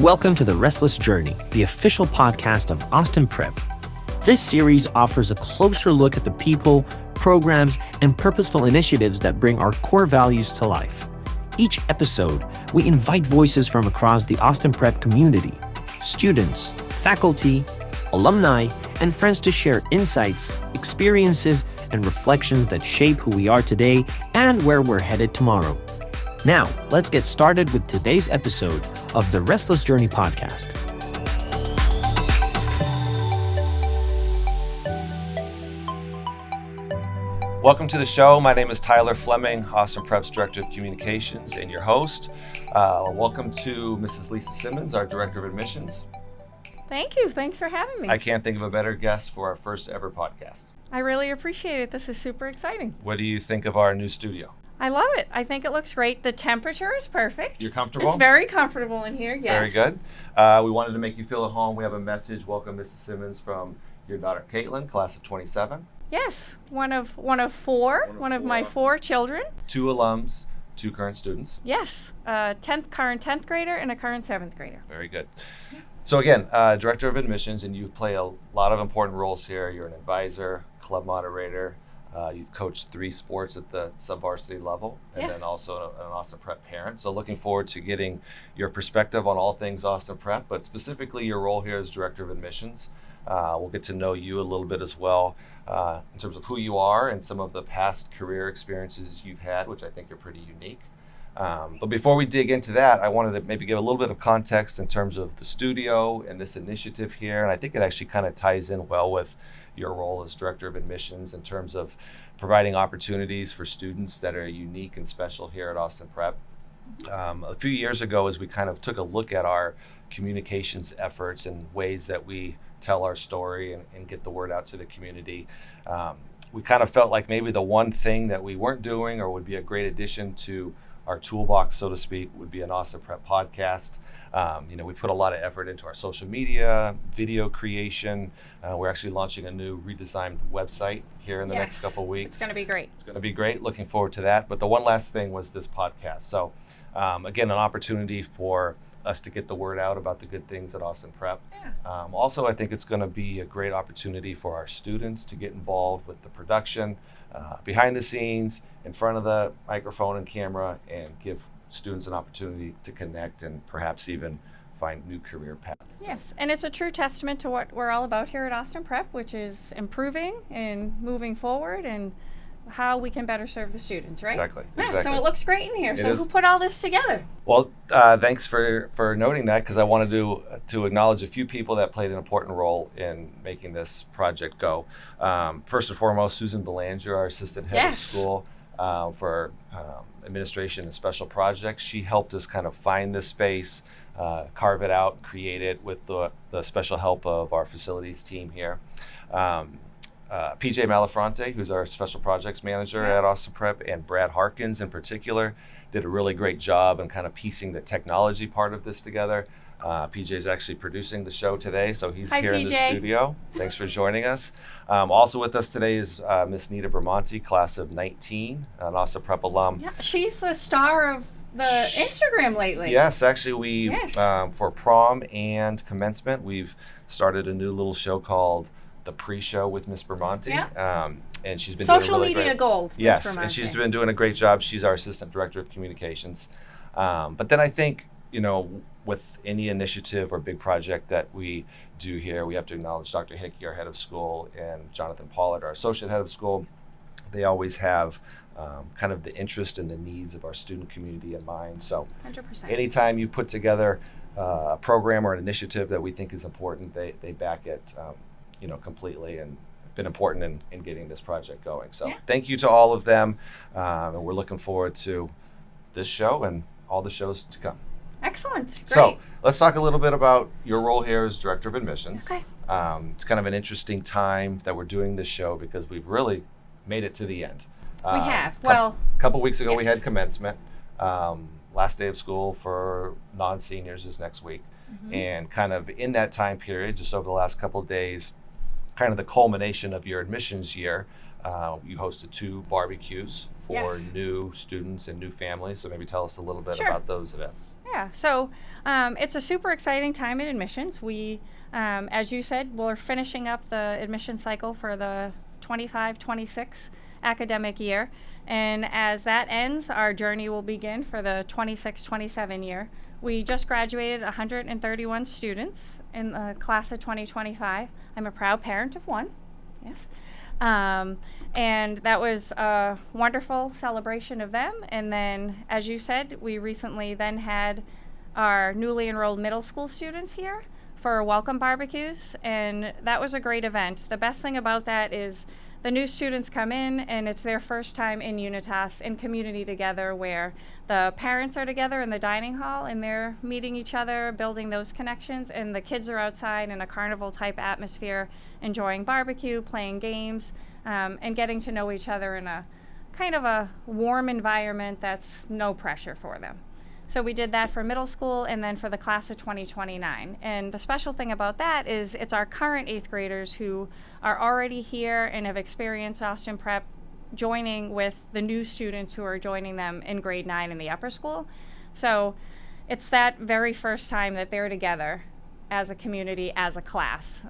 Welcome to the Restless Journey, the official podcast of Austin Prep. This series offers a closer look at the people, programs, and purposeful initiatives that bring our core values to life. Each episode, we invite voices from across the Austin Prep community, students, faculty, alumni, and friends to share insights, experiences, and reflections that shape who we are today and where we're headed tomorrow. Now, let's get started with today's episode of the Restless Journey podcast. Welcome to the show. My name is Tyler Fleming, Austin Prep's Director of Communications and your host. Welcome to Mrs. Lisa Simmons, our Director of Admissions. Thank you. Thanks for having me. I can't think of a better guest for our first ever podcast. I really appreciate it. This is super exciting. What do you think of our new studio? I love it. I think it looks great. The temperature is perfect. You're comfortable? It's very comfortable in here, yes. Very good. We wanted to make you feel at home. We have a message. Welcome, Mrs. Simmons, from your daughter, Caitlin, class of 27. Yes, one of my four children. 2 alums, 2 current students. Yes, current 10th grader and a current 7th grader. Very good. So again, Director of Admissions, and you play a lot of important roles here. You're an advisor, club moderator. You've coached 3 sports at the sub-varsity level, and Yes. then also an Austin Prep parent. So looking forward to getting your perspective on all things Austin Prep, but specifically your role here as Director of Admissions. We'll get to know you a little bit as well in terms of who you are and some of the past career experiences you've had, which I think are pretty unique. But before we dig into that, I wanted to maybe give a little bit of context in terms of the studio and this initiative here. And I think it actually kind of ties in well with your role as Director of Admissions in terms of providing opportunities for students that are unique and special here at Austin Prep. A few years ago, as we kind of took a look at our communications efforts and ways that we tell our story and get the word out to the community, we kind of felt like maybe the one thing that we weren't doing or would be a great addition to our toolbox, so to speak, would be an Austin Prep podcast. We put a lot of effort into our social media, video creation. We're actually launching a new redesigned website here in the next couple of weeks. It's going to be great. It's going to be great. Looking forward to that. But the one last thing was this podcast. So again, an opportunity for us to get the word out about the good things at Austin Prep. Yeah. Also, I think it's going to be a great opportunity for our students to get involved with the production, behind the scenes, in front of the microphone and camera, and give students an opportunity to connect and perhaps even find new career paths. Yes, and it's a true testament to what we're all about here at Austin Prep, which is improving and moving forward and how we can better serve the students, right? Exactly. So it looks great in here. It So is. who put all this together? Well, thanks for noting that, because I wanted to acknowledge a few people that played an important role in making this project go. First and foremost, Susan Belanger, our assistant head of school for administration and special projects. She helped us kind of find this space, carve it out, create it with the special help of our facilities team here. PJ Malafronte, who's our special projects manager at Austin Prep, and Brad Harkins in particular, did a really great job in kind of piecing the technology part of this together. PJ's actually producing the show today, so he's Hi, here in the PJ. studio. Thanks for joining us. Also with us today is Miss Nita Bramante, class of 19, an Austin Prep alum. Yeah, she's the star of the Instagram lately. Yes, actually for prom and commencement, we've started a new little show called The Pre-Show with Miss Bramante. Yeah. And she's been Social doing really media great. gold. Ms. Yes, Bramante. and she's been doing a great job. She's our Assistant Director of Communications. But then I think, with any initiative or big project that we do here, we have to acknowledge Dr. Hickey, our head of school, and Jonathan Pollard, our associate head of school. They always have kind of the interest and the needs of our student community in mind. So 100%. anytime you put together a program or an initiative that we think is important, they back it completely, and been important in getting this project going. So thank you to all of them, and we're looking forward to this show and all the shows to come. Excellent. Great. So let's talk a little bit about your role here as Director of Admissions. Okay. It's kind of an interesting time that we're doing this show because we've really made it to the end. We have. A couple weeks ago we yes. had commencement. Last day of school for non-seniors is next week. Mm-hmm. And kind of in that time period, just over the last couple of days, kind of the culmination of your admissions year, You hosted 2 barbecues for Yes. new students and new families. So maybe tell us a little bit Sure. about those events. Yeah, so it's a super exciting time in admissions. We, as you said, we're finishing up the admission cycle for the 25-26 academic year. And as that ends, our journey will begin for the 26-27 year. We just graduated 131 students in the class of 2025. I'm a proud parent of one, yes. And that was a wonderful celebration of them. And then, as you said, we recently then had our newly enrolled middle school students here for welcome barbecues, and that was a great event. The best thing about that is the new students come in and it's their first time in Unitas in community together, where the parents are together in the dining hall and they're meeting each other, building those connections, and the kids are outside in a carnival type atmosphere, enjoying barbecue, playing games, and getting to know each other in a kind of a warm environment that's no pressure for them. So we did that for middle school and then for the class of 2029. And the special thing about that is it's our current 8th graders who are already here and have experienced Austin Prep joining with the new students who are joining them in grade 9 in the upper school. So it's that very first time that they're together as a community, as a class.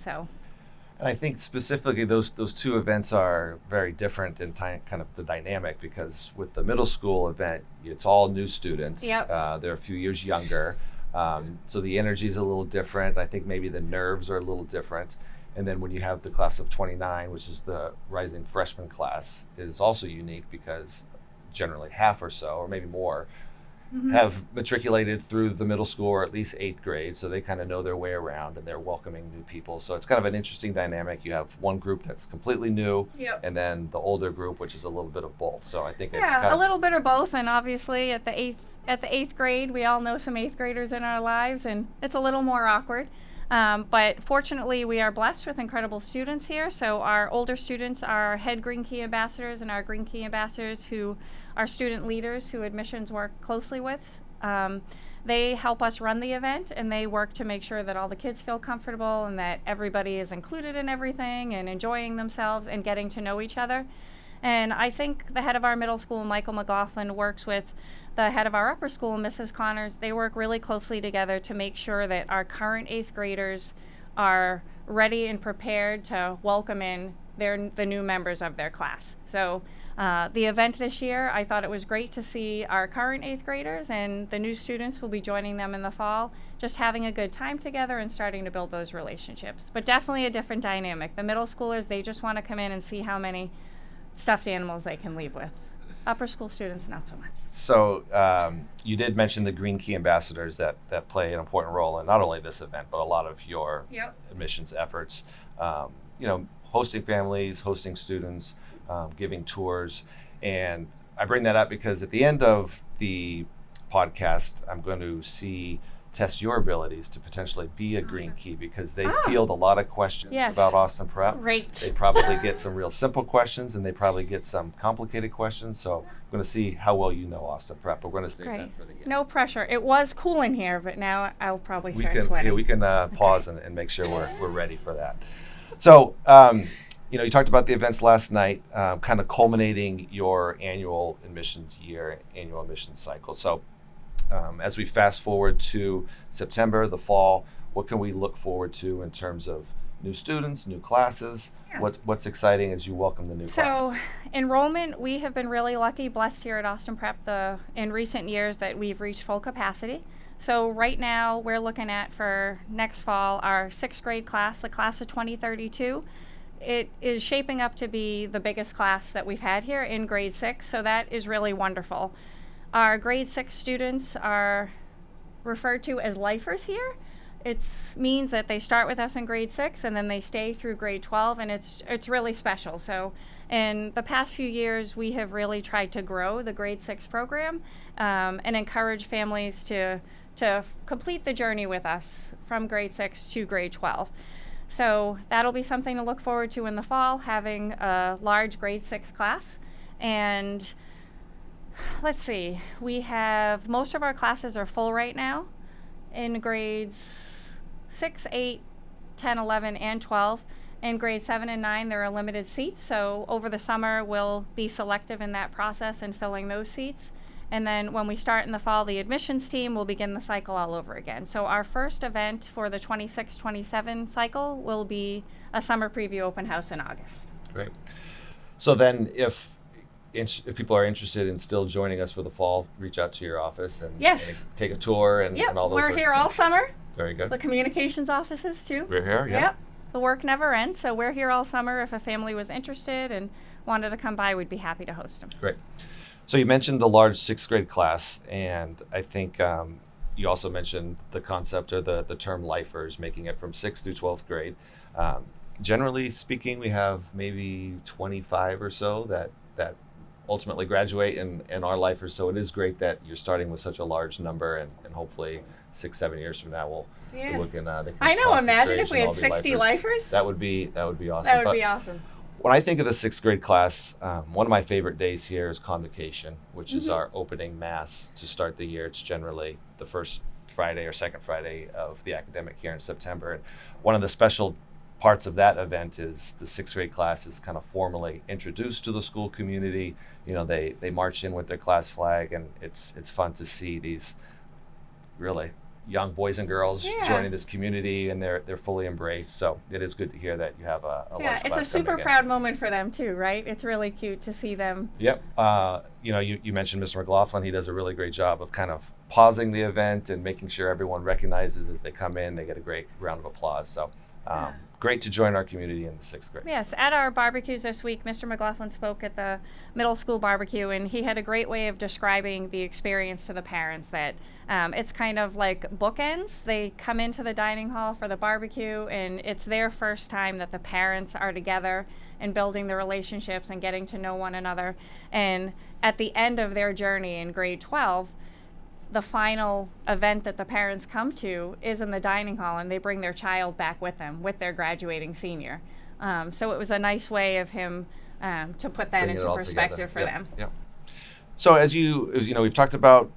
So. And I think specifically those 2 events are very different in kind of the dynamic, because with the middle school event, it's all new students. Yep. They're a few years younger. So the energy is a little different. I think maybe the nerves are a little different. And then when you have the class of 29, which is the rising freshman class, is also unique because generally half or so, or maybe more, have matriculated through the middle school or at least 8th grade, so they kind of know their way around and they're welcoming new people. So it's kind of an interesting dynamic. You have one group that's completely new, Yep. and then the older group, which is a little bit of both. So I think Yeah, a little bit of both, and obviously at the eighth grade, we all know some 8th graders in our lives, and it's a little more awkward. But fortunately, we are blessed with incredible students here. So our older students are head Green Key ambassadors, and our Green Key ambassadors who are student leaders who admissions work closely with. They help us run the event, and they work to make sure that all the kids feel comfortable and that everybody is included in everything and enjoying themselves and getting to know each other. And I think the head of our middle school, Michael McLaughlin, works with the head of our upper school, Mrs. Connors. They work really closely together to make sure that our current 8th graders are ready and prepared to welcome in the new members of their class. So the event this year, I thought it was great to see our current 8th graders and the new students who will be joining them in the fall, just having a good time together and starting to build those relationships. But definitely a different dynamic. The middle schoolers, they just want to come in and see how many stuffed animals they can leave with. Upper school students, not so much. So you did mention the Green Key ambassadors that play an important role in not only this event, but a lot of your Yep. admissions efforts. Hosting families, hosting students, giving tours. And I bring that up because at the end of the podcast, I'm going to test your abilities to potentially be a Green Key, because they field a lot of questions Yes. about Austin Prep. Great. They probably get some real simple questions, and they probably get some complicated questions. So I'm going to see how well you know Austin Prep. We're going to save that for the end. No pressure. It was cool in here, but now I'll probably We start can sweating. we can pause and make sure we're ready for that. So you talked about the events last night, kind of culminating your annual admissions cycle. So as we fast forward to September, the fall, what can we look forward to in terms of new students, new classes? Yes. What's exciting as you welcome the new class? So enrollment, we have been really lucky, blessed here at Austin Prep in recent years that we've reached full capacity. So right now we're looking at, for next fall, our 6th grade class, the class of 2032. It is shaping up to be the biggest class that we've had here in grade 6, so that is really wonderful. Our grade 6 students are referred to as lifers here. It means that they start with us in grade 6 and then they stay through grade 12, and it's really special. So in the past few years, we have really tried to grow the grade 6 program and encourage families to complete the journey with us from grade 6 to grade 12. So that'll be something to look forward to in the fall, having a large grade 6 class. And let's see, we have, most of our classes are full right now in grades 6, 8, 10, 11, and 12. In grade 7 and 9, there are limited seats, so over the summer, we'll be selective in that process and filling those seats. And then when we start in the fall, the admissions team will begin the cycle all over again. So our first event for the 26-27 cycle will be a summer preview open house in August. Great. So then if people are interested in still joining us for the fall, reach out to your office and, Yes. and take a tour and all those we're sorts here of all things. summer. Very good. The communications offices too. We're here, yeah. Yep. The work never ends, so we're here all summer. If a family was interested and wanted to come by, we'd be happy to host them. Great. So you mentioned the large 6th grade class, and I think you also mentioned the concept or the term lifers, making it from 6th through 12th grade. Generally speaking, we have maybe 25 or so that ultimately graduate in our lifers. So it is great that you're starting with such a large number, and hopefully 6-7 years from now they Yes. can I know. cross the Imagine stage if we and had all be 60 lifers. That would be awesome. That would But be awesome. when I think of the 6th grade class, one of my favorite days here is convocation, which is our opening mass to start the year. It's generally the first Friday or second Friday of the academic year in September. And one of the special parts of that event is the 6th grade class is kind of formally introduced to the school community. You know, they march in with their class flag, and it's fun to see these really young boys and girls joining this community, and they're fully embraced. So it is good to hear that you have a large class it's a super coming in. proud moment for them too, right? It's really cute to see them. Yep. You mentioned Mr. McLaughlin. He does a really great job of kind of pausing the event and making sure everyone recognizes as they come in, they get a great round of applause. So great to join our community in the 6th grade. Yes, at our barbecues this week, Mr. McLaughlin spoke at the middle school barbecue, and he had a great way of describing the experience to the parents that it's kind of like bookends. They come into the dining hall for the barbecue, and it's their first time that the parents are together and building the relationships and getting to know one another. And at the end of their journey in grade 12, the final event that the parents come to is in the dining hall, and they bring their child back with them, with their graduating senior. So it was a nice way of him to put that Bring it into all perspective together. for them. Yep. So as you know, we've talked about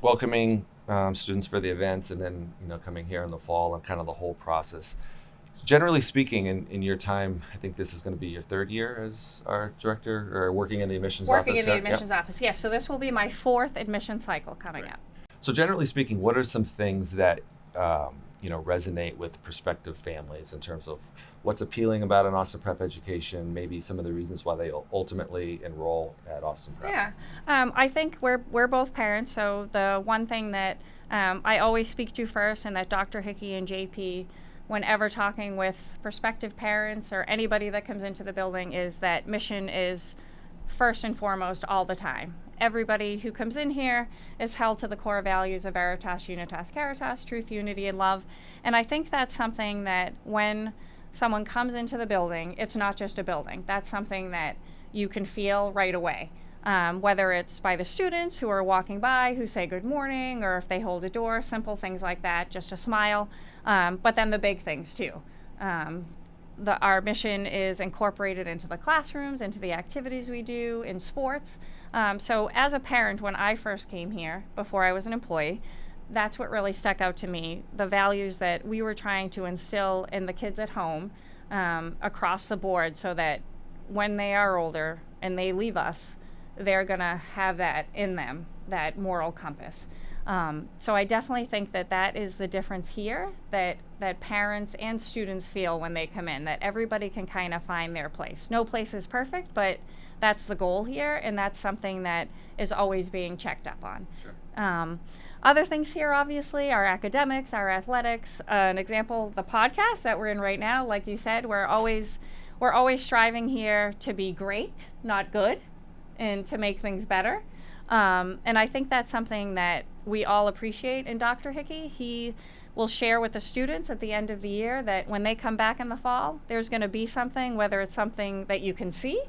welcoming students for the events, and then coming here in the fall and kind of the whole process. Generally speaking, in your time, I think this is going to be your 3rd year as our director, or working in the admissions office. Working in the admissions office, yes. So this will be my 4th admission cycle coming up. So generally speaking, what are some things that resonate with prospective families in terms of what's appealing about an Austin Prep education? Maybe some of the reasons why they ultimately enroll at Austin Prep. Yeah, I think we're both parents. So the one thing that I always speak to first, and that Dr. Hickey and JP, whenever talking with prospective parents or anybody that comes into the building, is that mission is first and foremost all the time. Everybody who comes in here is held to the core values of Veritas, Unitas, Caritas, truth, unity, and love. And I think that's something that when someone comes into the building, it's not just a building. That's something that you can feel right away. Whether it's by the students who are walking by, who say good morning, or if they hold a door, simple things like that, just a smile. But then the big things too. Our mission is incorporated into the classrooms, into the activities we do, in sports. So as a parent, when I first came here, before I was an employee, that's what really stuck out to me, the values that we were trying to instill in the kids at home across the board, so that when they are older and they leave us, they're going to have that in them, that moral compass. So I definitely think that is the difference here, that parents and students feel when they come in, that everybody can kind of find their place. No place is perfect, but that's the goal here, and that's something that is always being checked up on. Sure. Other things here, obviously, our academics, our athletics. An example, the podcast that we're in right now, like you said, we're always striving here to be great, not good, and to make things better. And I think that's something that we all appreciate in Dr. Hickey. He will share with the students at the end of the year that when they come back in the fall, there's going to be something, whether it's something that you can see,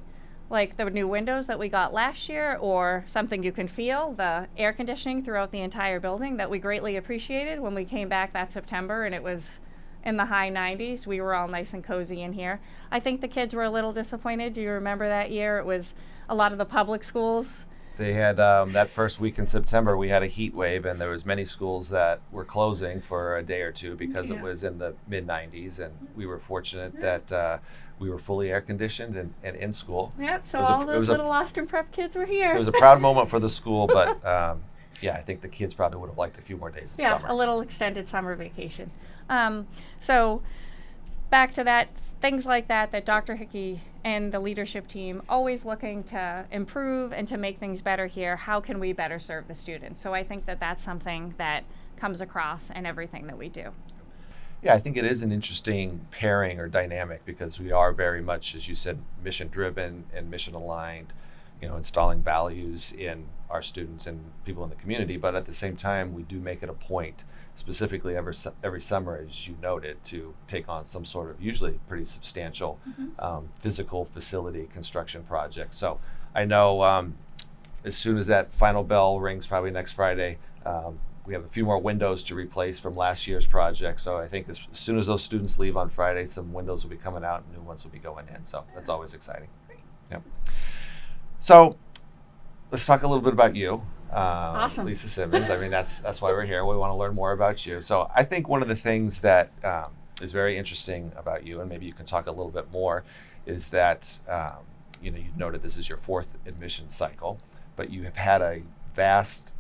like the new windows that we got last year, or something you can feel, the air conditioning throughout the entire building that we greatly appreciated when we came back that September and it was in the high 90s. We were all nice and cozy in here. I think the kids were a little disappointed. Do you remember that year? It was a lot of the public schools They had that first week in September, we had a heat wave, and there was many schools that were closing for a day or two because it was in the mid 90s, and we were fortunate that we were fully air conditioned and in school. Yep, so all those little Austin Prep kids were here. It was a proud moment for the school, but yeah, I think the kids probably would have liked a few more days of summer. Yeah, a little extended summer vacation. So back to that, things like that Dr. Hickey and the leadership team always looking to improve and to make things better here. How can we better serve the students? So I think that that's something that comes across in everything that we do. Yeah, I think it is an interesting pairing or dynamic because we are very much, as you said, mission driven and mission aligned, installing values in our students and people in the community. But at the same time, we do make it a point, specifically every summer, as you noted, to take on some sort of usually pretty substantial physical facility construction project. So I know as soon as that final bell rings, probably next Friday, we have a few more windows to replace from last year's project. So I think as soon as those students leave on Friday, some windows will be coming out and new ones will be going in. So that's always exciting. Yep. So let's talk a little bit about you. Awesome. Lisa Simmons. I mean, that's why we're here. We want to learn more about you. So I think one of the things that is very interesting about you, and maybe you can talk a little bit more, is that you noted this is your fourth admission cycle, but you have had a vast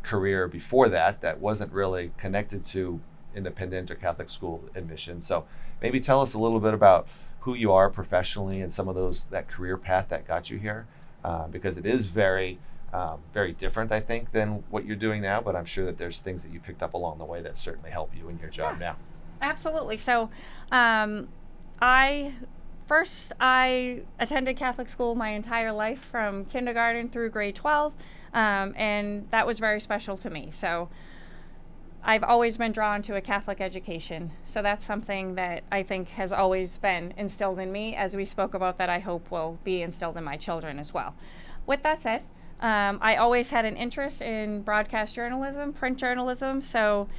career before that wasn't really connected to independent or Catholic school admission. So maybe tell us a little bit about who you are professionally and some of that career path that got you here, because it is very different, I think, than what you're doing now, but I'm sure that there's things that you picked up along the way that certainly help you in your job now. Absolutely. So I attended Catholic school my entire life from kindergarten through grade 12, and that was very special to me. So I've always been drawn to a Catholic education. So that's something that I think has always been instilled in me, as we spoke about, that I hope will be instilled in my children as well. With that said, I always had an interest in broadcast journalism, print journalism. So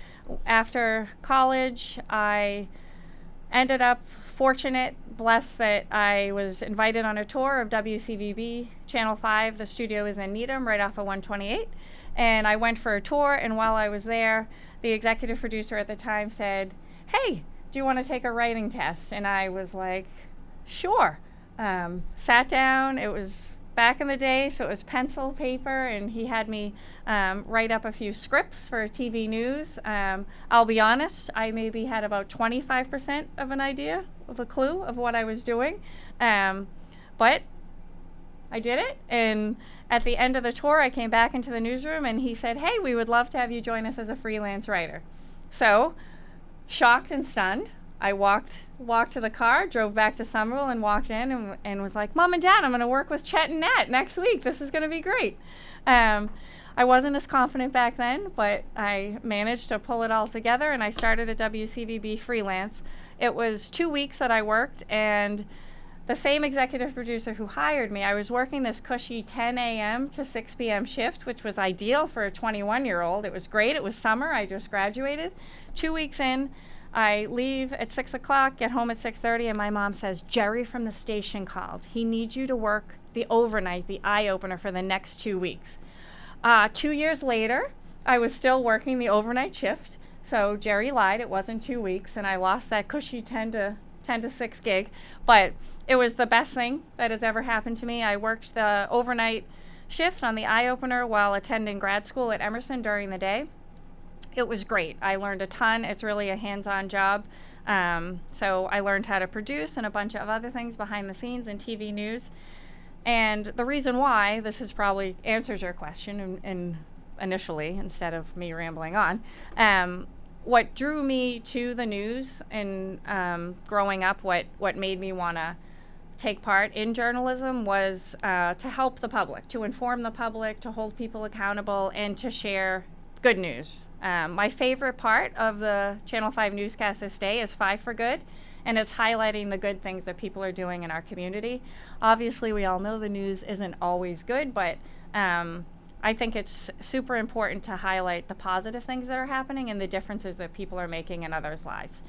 after college, I ended up blessed that I was invited on a tour of WCVB Channel 5. The studio is in Needham, right off of 128. And I went for a tour, and while I was there, the executive producer at the time said, "Hey, do you want to take a writing test?" And I was like, "Sure." Sat down. It was back in the day, so it was pencil, paper, and he had me write up a few scripts for TV news. I'll be honest, I maybe had about 25% of an idea, of a clue of what I was doing, but I did it. And at the end of the tour, I came back into the newsroom, and he said, "Hey, we would love to have you join us as a freelance writer." So, shocked and stunned, I walked to the car, drove back to Somerville, and walked in and was like, "Mom and Dad, I'm going to work with Chet and Nat next week. This is going to be great." I wasn't as confident back then, but I managed to pull it all together, and I started at WCVB freelance. It was 2 weeks that I worked, and the same executive producer who hired me, I was working this cushy 10 a.m. to 6 p.m. shift, which was ideal for a 21-year-old. It was great. It was summer. I just graduated. 2 weeks in, I leave at 6 o'clock, get home at 6:30, and my mom says, "Jerry from the station called. He needs you to work the overnight, the eye-opener, for the next 2 weeks." 2 years later, I was still working the overnight shift. So Jerry lied. It wasn't 2 weeks, and I lost that cushy 10 to 6 gig. But it was the best thing that has ever happened to me. I worked the overnight shift on the eye-opener while attending grad school at Emerson during the day. It was great. I learned a ton. It's really a hands-on job. So I learned how to produce and a bunch of other things behind the scenes in TV news. And the reason why, this is probably answers your question in initially, instead of me rambling on, what drew me to the news and growing up, what made me want to take part in journalism was to help the public, to inform the public, to hold people accountable, and to share good news. My favorite part of the Channel 5 newscast this day is 5 for Good, and it's highlighting the good things that people are doing in our community. Obviously, we all know the news isn't always good, but I think it's super important to highlight the positive things that are happening and the differences that people are making in others' lives.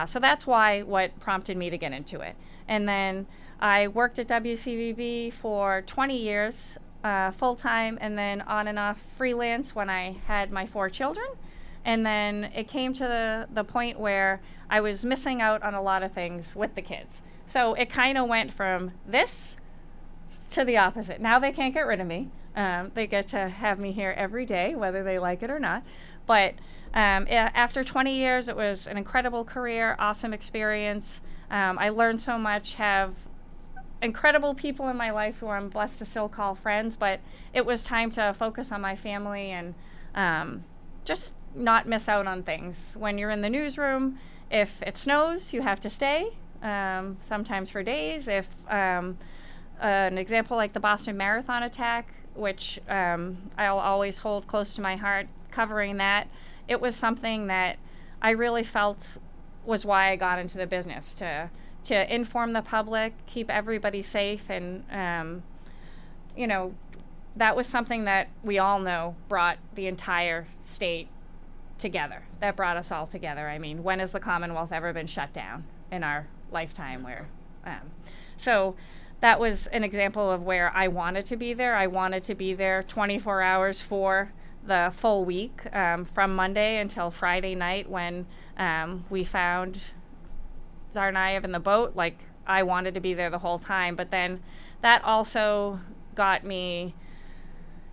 So that's what prompted me to get into it. And then I worked at WCVB for 20 years full-time, and then on and off freelance when I had my 4 children. And then it came to the point where I was missing out on a lot of things with the kids. So it kind of went from this to the opposite. Now they can't get rid of me. They get to have me here every day, whether they like it or not. But after 20 years, it was an incredible career, awesome experience. I learned so much, have incredible people in my life who I'm blessed to still call friends, but it was time to focus on my family and just not miss out on things. When you're in the newsroom, if it snows, you have to stay, sometimes for days. If an example like the Boston Marathon attack, which I'll always hold close to my heart, covering that, it was something that I really felt was why I got into the business, to inform the public, keep everybody safe, and that was something that we all know brought the entire state together. That brought us all together. I mean, when has the Commonwealth ever been shut down in our lifetime? So that was an example of where I wanted to be there. I wanted to be there 24 hours for the full week, from Monday until Friday night when we found Tsarnaev in the boat. Like, I wanted to be there the whole time. But then that also got me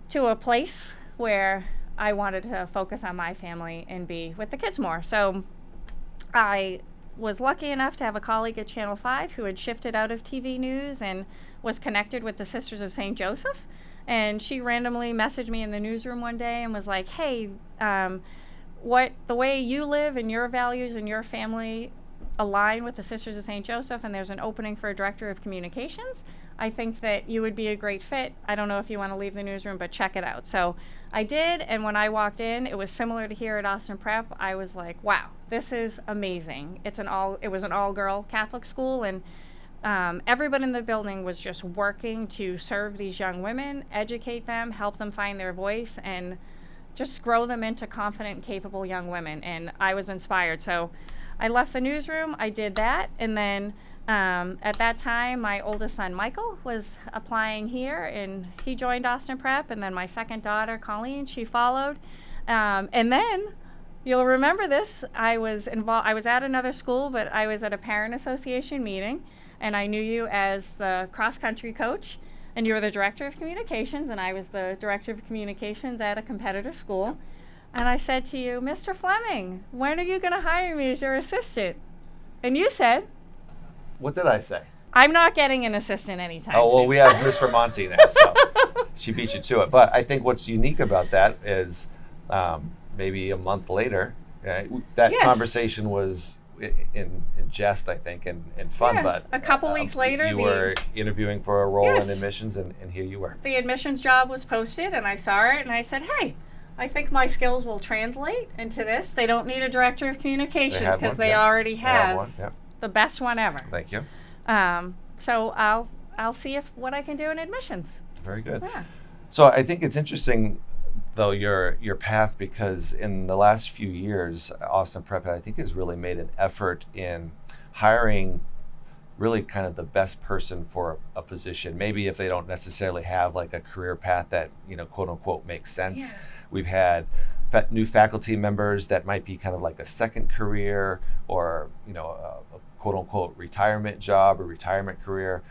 to a place where I wanted to focus on my family and be with the kids more. So I was lucky enough to have a colleague at Channel 5 who had shifted out of TV news and was connected with the Sisters of St. Joseph. And she randomly messaged me in the newsroom one day and was like, hey, the way you live and your values and your family align with the Sisters of St. Joseph, and there's an opening for a director of communications. I think that you would be a great fit. I don't know if you want to leave the newsroom, but check it out. So I did, and when I walked in, it was similar to here at Austin Prep. I was like, wow, this is amazing. It was an all-girl Catholic school, and everybody in the building was just working to serve these young women, educate them, help them find their voice, and just grow them into confident, capable young women. And I was inspired. So I left the newsroom, I did that, and then at that time, my oldest son, Michael, was applying here, and he joined Austin Prep, and then my second daughter, Colleen, she followed. And then, you'll remember this, I was at another school, but I was at a parent association meeting, and I knew you as the cross-country coach, and you were the director of communications, and I was the director of communications at a competitor school. And I said to you, Mr. Fleming, when are you going to hire me as your assistant? And you said, What did I say? I'm not getting an assistant anytime Oh, well, soon. we have Miss Bramante now, so she beat you to it. But I think what's unique about that is maybe a month later, that Yes. conversation was in jest, I think, and fun. Yes. But A couple weeks later, you were interviewing for a role Yes. in admissions, and here you were. The admissions job was posted, and I saw it, and I said, hey, I think my skills will translate into this. They don't need a director of communications had because one, they yeah. already They had have one, yeah. the best one ever. Thank you. So I'll see what I can do in admissions. Very good. Yeah. So I think it's interesting, though, your path, because in the last few years, Austin Prep, I think, has really made an effort in hiring really kind of the best person for a position. Maybe if they don't necessarily have like a career path that, quote unquote, makes sense. Yeah. We've had new faculty members that might be kind of like a second career, or a quote unquote retirement job or retirement career.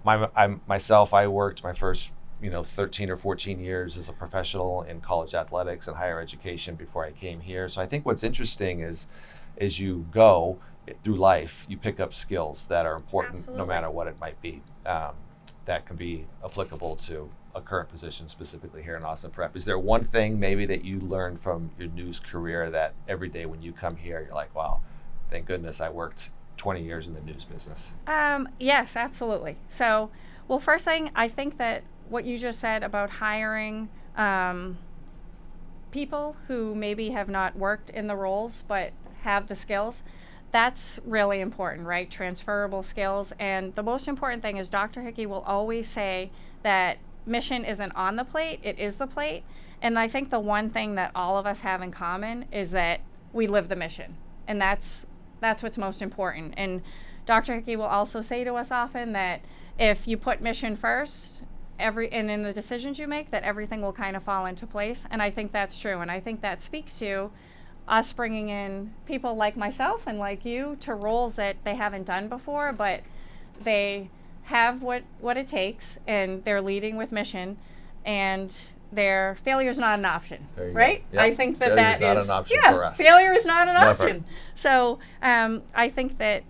Myself, I worked my first 13 or 14 years as a professional in college athletics and higher education before I came here. So I think what's interesting is, as you go through life, you pick up skills that are important. Absolutely. No matter what it might be, that can be applicable to a current position, specifically here in Austin Prep. Is there one thing maybe that you learned from your news career that every day when you come here, you're like, wow, thank goodness I worked 20 years in the news business? Yes, absolutely. So, well, first thing, I think that what you just said about hiring people who maybe have not worked in the roles but have the skills, that's really important, right? Transferable skills. And the most important thing is Dr. Hickey will always say that mission isn't on the plate, it is the plate. And I think the one thing that all of us have in common is that we live the mission. And that's what's most important. And Dr. Hickey will also say to us often that if you put mission first, and in the decisions you make, that everything will kind of fall into place. And I think that's true. And I think that speaks to us bringing in people like myself and like you to roles that they haven't done before, but they have what it takes, and they're leading with mission, and their failure is not an option, right? Yep. I think that failure is not an option for us. Failure is not an Never. option. So I think that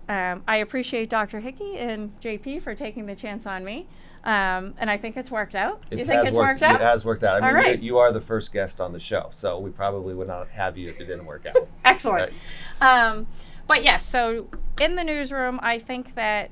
I appreciate Dr. Hickey and JP for taking the chance on me. And I think it's worked out. You think it's worked out? It has worked out. I mean, All right. you are the first guest on the show, so we probably would not have you if it didn't work out. Excellent. Right. But yes, so in the newsroom, I think that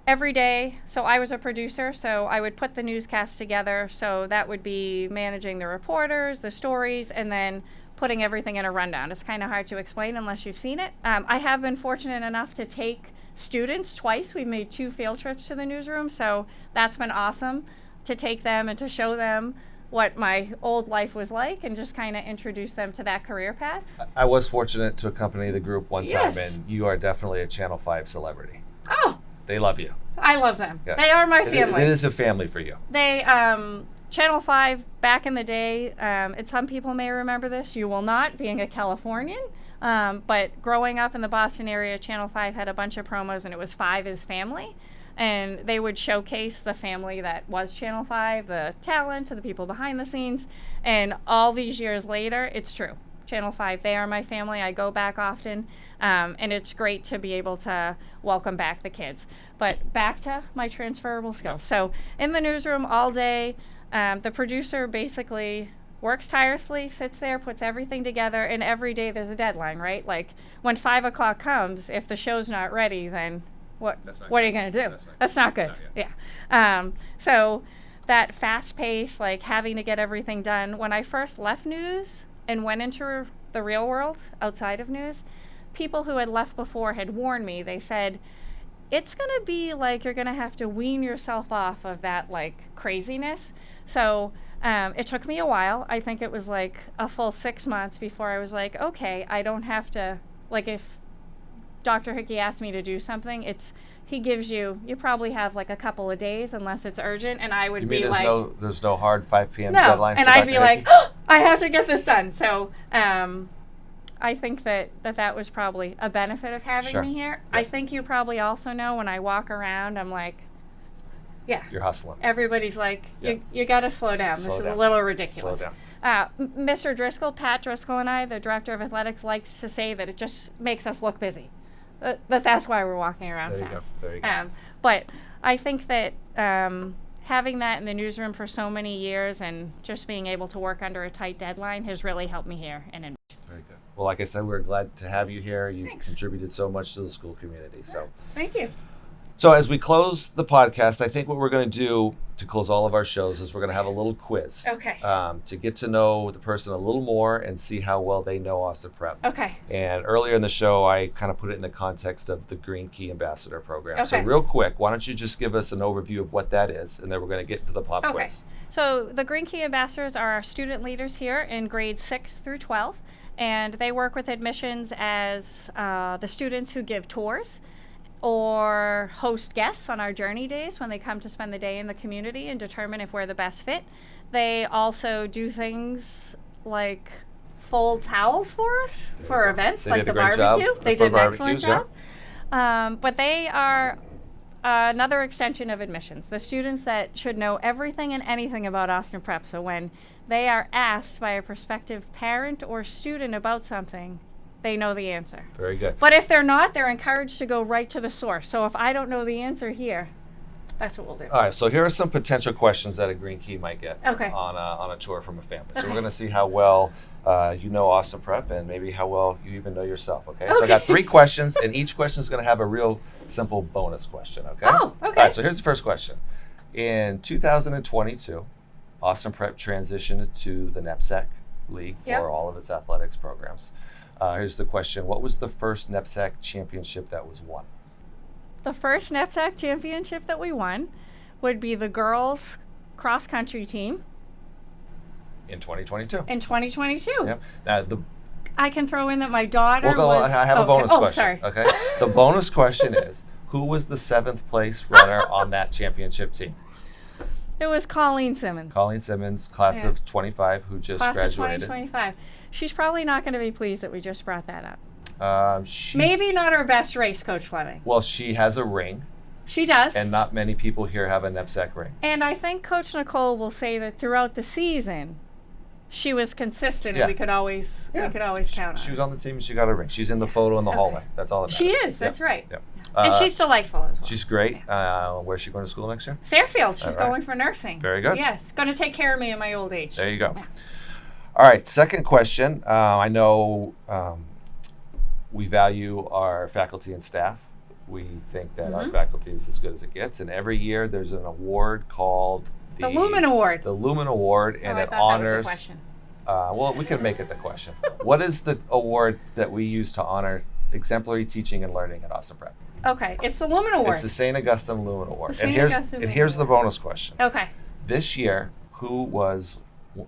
every day, so I was a producer, so I would put the newscast together. So that would be managing the reporters, the stories, and then putting everything in a rundown. It's kind of hard to explain unless you've seen it. I have been fortunate enough to take students twice. We've made 2 field trips to the newsroom, so that's been awesome to take them and to show them what my old life was like and just kind of introduce them to that career path. I was fortunate to accompany the group one time, Yes. and you are definitely a Channel 5 celebrity. Oh, They love you. I love them. Yes. They are my family. It is a family for you. They, Channel 5, back in the day, and some people may remember this, you will not, being a Californian, but growing up in the Boston area, Channel 5 had a bunch of promos, and it was 5 is family. And they would showcase the family that was Channel 5, the talent, to the people behind the scenes. And all these years later, it's true. Channel 5, they are my family. I go back often. And it's great to be able to welcome back the kids. But back to my transferable skills. So in the newsroom all day, the producer basically works tirelessly, sits there, puts everything together, and every day there's a deadline, right? Like when 5 o'clock comes, if the show's not ready, then what are you going to do? That's not good. Yeah. So that fast pace, like having to get everything done. When I first left news and went into the real world outside of news, people who had left before had warned me. They said, it's going to be like you're going to have to wean yourself off of that like craziness. So it took me a while. I think it was like a full 6 months before I was like, okay, I don't have to, like if Dr. Hickey asked me to do something, he gives you probably have like a couple of days unless it's urgent, and I would You mean be there's no hard 5 p.m. no, deadline? and for I'd Dr. be Hickey? like, oh, I have to get this done. So I think that was probably a benefit of having Sure. me here. Yep. I think you probably also know when I walk around, I'm like, yeah. You're hustling. Everybody's like, Yeah. you got to slow down. Slow This is down. a little ridiculous. Slow down. Mr. Driscoll, Pat Driscoll, and I, the director of athletics, likes to say that it just makes us look busy. But that's why we're walking around There you fast. go. There you go. But I think that having that in the newsroom for so many years and just being able to work under a tight deadline has really helped me here. Very good. Well, like I said, we're glad to have you here. You've Thanks. contributed so much to the school community. Thank you. So as we close the podcast, I think what we're going to do to close all of our shows is we're going to have a little quiz. Okay. To get to know the person a little more and see how well they know Austin Prep. Okay. And earlier in the show, I kind of put it in the context of the Green Key Ambassador Program. So Okay. real quick, why don't you just give us an overview of what that is, and then we're going to get into the pop Okay. quiz. So the Green Key Ambassadors are our student leaders here in grades 6 through 12, and they work with admissions as the students who give tours or host guests on our journey days when they come to spend the day in the community and determine if we're the best fit. They also do things like fold towels for us for events They like did a the great job. barbecue. They For did an excellent barbecues, yeah. job. But they are another extension of admissions. The students that should know everything and anything about Austin Prep. So when they are asked by a prospective parent or student about something, they know the answer. Very good. But if they're not, they're encouraged to go right to the source. So if I don't know the answer here, that's what we'll do. All right, so here are some potential questions that a Green Key might get Okay. on a tour from a family. So Okay. we're going to see how well you know Austin Prep and maybe how well you even know yourself, okay? So I Okay. got 3 questions, and each question is going to have a real simple bonus question, okay? Oh, okay. All right, so here's the first question. In 2022, Austin Prep transitioned to the NEPSAC League for Yep. all of its athletics programs. Here's the question. What was the first NEPSAC championship that was won? The first NEPSAC championship that we won would be the girls cross country team In 2022. in 2022. Yep. Now, I can throw in that my daughter I was. have a bonus Oh, question. sorry. Okay. The bonus question is, who was the 7th place runner on that championship team? It was Colleen Simmons. Colleen Simmons, class Yeah. of 25, who just Class of graduated. 2025. She's probably not going to be pleased that we just brought that up. She's, Maybe not her best race, Coach Fleming. Well, she has a ring, She does. and not many people here have a knapsack ring. And I think Coach Nicole will say that throughout the season, she was consistent, Yeah. and we could always count on She her. was on the team and she got a ring. She's in the photo in the hallway. That's all that matters. She is. That's Yep. right. Yep. And she's delightful as well. She's great. Where's she going to school next year? Fairfield. She's All right. going for nursing. Very good. Yes, going to take care of me in my old age. There you go. Yeah. All right, second question. I know we value our faculty and staff. We think that our faculty is as good as it gets. And every year there's an award called The Lumen Award. The Lumen Award, and I it thought honors. that was a question. Well, we can make it the question. What is the award that we use to honor exemplary teaching and learning at Austin Prep? Okay, it's the Lumen Award. It's the St. Augustine Lumen Award. The And St. Augustine Lumen here's the Award. bonus question. Okay. This year,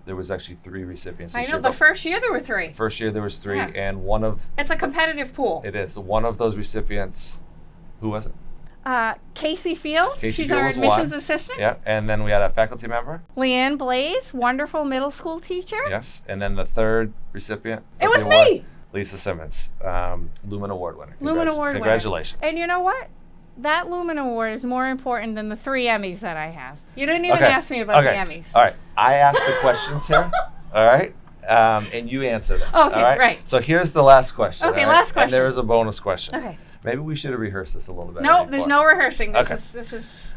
there was actually 3 recipients I this know year. the but first year there were 3. first year there was 3, Yeah. and one of It's a competitive pool. one of those recipients, who was it? Casey Field. Casey She's Field our was admissions one. assistant. Yeah, and then we had a faculty member. Leanne Blaze, wonderful middle school teacher. Yes, and then the third recipient. It of was the award, me. Lisa Simmons, Lumen Award winner. Lumen Award winner. Congratulations. And you know what? That Lumen Award is more important than the 3 Emmys that I have. You didn't even Okay. ask me about the Okay. Emmys. All right, I asked the questions here. All right. And you answer them. Okay, all right? right. So here's the last question. Okay, all right? last And there question. is a bonus question. Okay. Maybe we should have rehearsed this a little bit. No, there's no rehearsing. Okay. This is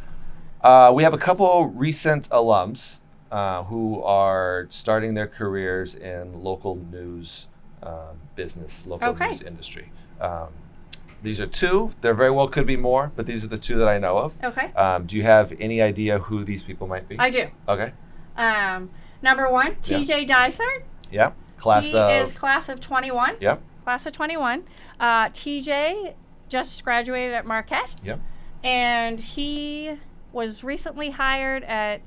We have a couple recent alums who are starting their careers in local news business, local Okay. news industry. These are 2. There very well could be more, but these are the 2 that I know of. okay. Do you have any idea who these people might be? I do. Okay. Number 1, TJ Dysart. Yeah. Class He of. is class of 21. Yep. Class of 21. TJ just graduated at Marquette. Yep. And he was recently hired at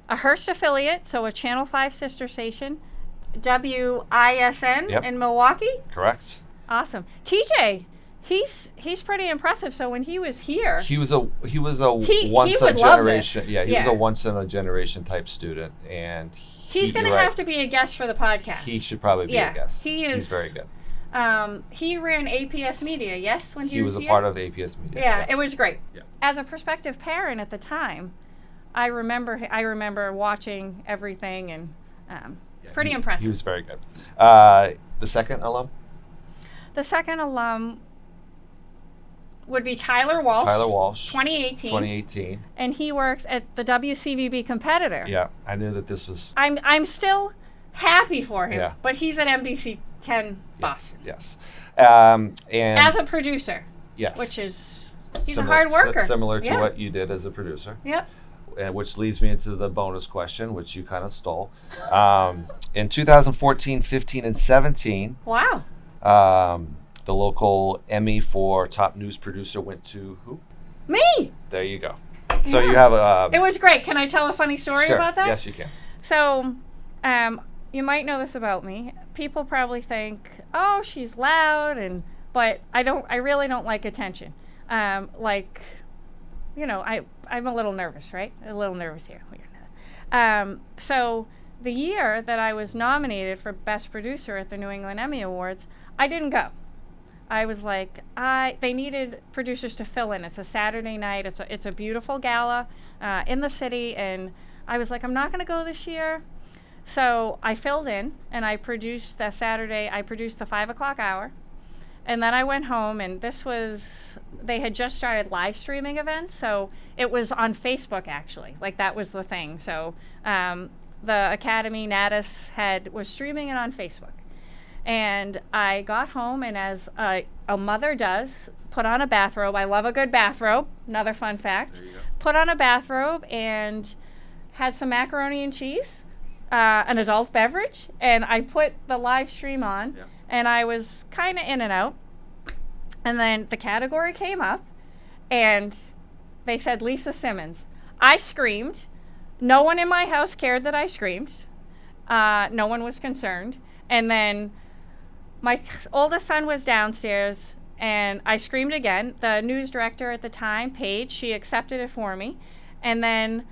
a Hearst affiliate, so a Channel 5 sister station, WISN Yep. in Milwaukee. Correct. Awesome. TJ, he's pretty impressive. So when he was here, He was a He once a would love generation. this. Yeah, he was Yeah. a once in a generation type student, and he's going to you're right. have to be a guest for the podcast. He should probably be Yeah, a guest. he is- He's very good. He ran APS Media, yes, when He was a here? part of APS Media. Yeah, it was great. Yeah. As a prospective parent at the time, I remember watching everything and pretty impressive. He was very good. The second alum, The second alum would be Tyler Walsh. 2018. 2018. And he works at the WCVB Competitor. Yeah, I knew that this was. I'm still happy for him, Yeah. but he's an NBC 10 boss Yes. And as a producer, yes, which is he's Similar- a hard worker. Similar to Yeah. what you did as a producer. Yep. Which leads me into the bonus question, which you kind of stole. In 2014, 15, and 17, Wow. the local Emmy for top news producer went to who? Me. There you go. So Yeah. you have It was great. Can I tell a funny story sure. about that? Yes, you can. So, you might know this about me. People probably think, "Oh, she's loud," but I really don't like attention. I'm a little nervous, right? A little nervous here. So the year that I was nominated for Best Producer at the New England Emmy Awards, I didn't go. I was like, they needed producers to fill in. It's a Saturday night. It's a beautiful gala in the city, and I was like, I'm not going to go this year. So I filled in, and I produced that Saturday. I produced the 5 o'clock hour, and then I went home. And they had just started live streaming events, so it was on Facebook actually. Like that was the thing. So the Academy Natus was streaming it on Facebook. And I got home, and as a mother does, put on a bathrobe. I love a good bathrobe. Another fun fact. There you go. Put on a bathrobe and had some macaroni and cheese, an adult beverage, and I put the live stream on, Yeah. and I was kind of in and out. And then the category came up, and they said Lisa Simmons. I screamed. No one in my house cared that I screamed. No one was concerned. And then my oldest son was downstairs, and I screamed again. The news director at the time, Paige, she accepted it for me. And then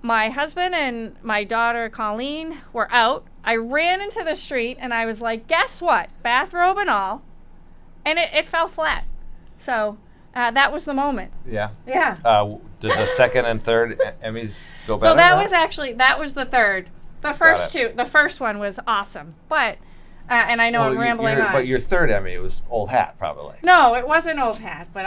my husband and my daughter Colleen were out. I ran into the street and I was like, guess what? Bathrobe and all. And it fell flat. So that was the moment. Yeah. Yeah. Did the second and third Emmys go better? So that was the third. The first it. two, the first one was awesome. But, and I know I'm rambling on. But your third Emmy was Old Hat, probably. No, it wasn't Old Hat, but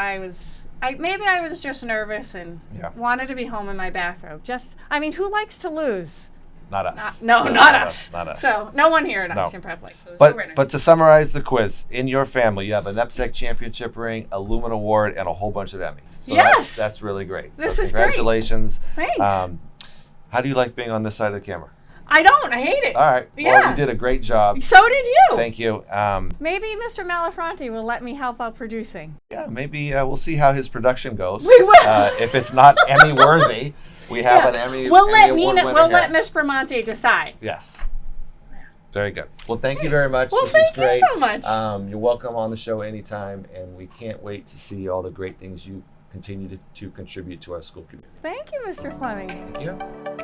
maybe I was just nervous and wanted to be home in my bathrobe. Who likes to lose? Not us. Not us. Not us. So no one here at Austin Prep likes to lose. But to summarize the quiz, in your family, you have a NEPSEC championship ring, a Lumen Award, and a whole bunch of Emmys. So yes. That's really great. This so is great. Congratulations. Thanks. How do you like being on this side of the camera? I don't. I hate it. All right. Yeah. Well, you did a great job. So did you. Thank you. Maybe Mr. Malafronte will let me help out producing. Yeah, maybe we'll see how his production goes. We will. If it's not Emmy worthy, we have an Emmy. We'll let Miss Bramante decide. Yes. Very good. Well, thank you very much. Well, this thank was great. you so much. You're welcome on the show anytime, and we can't wait to see all the great things you continue to contribute to our school community. Thank you, Mr. Fleming. Thank you.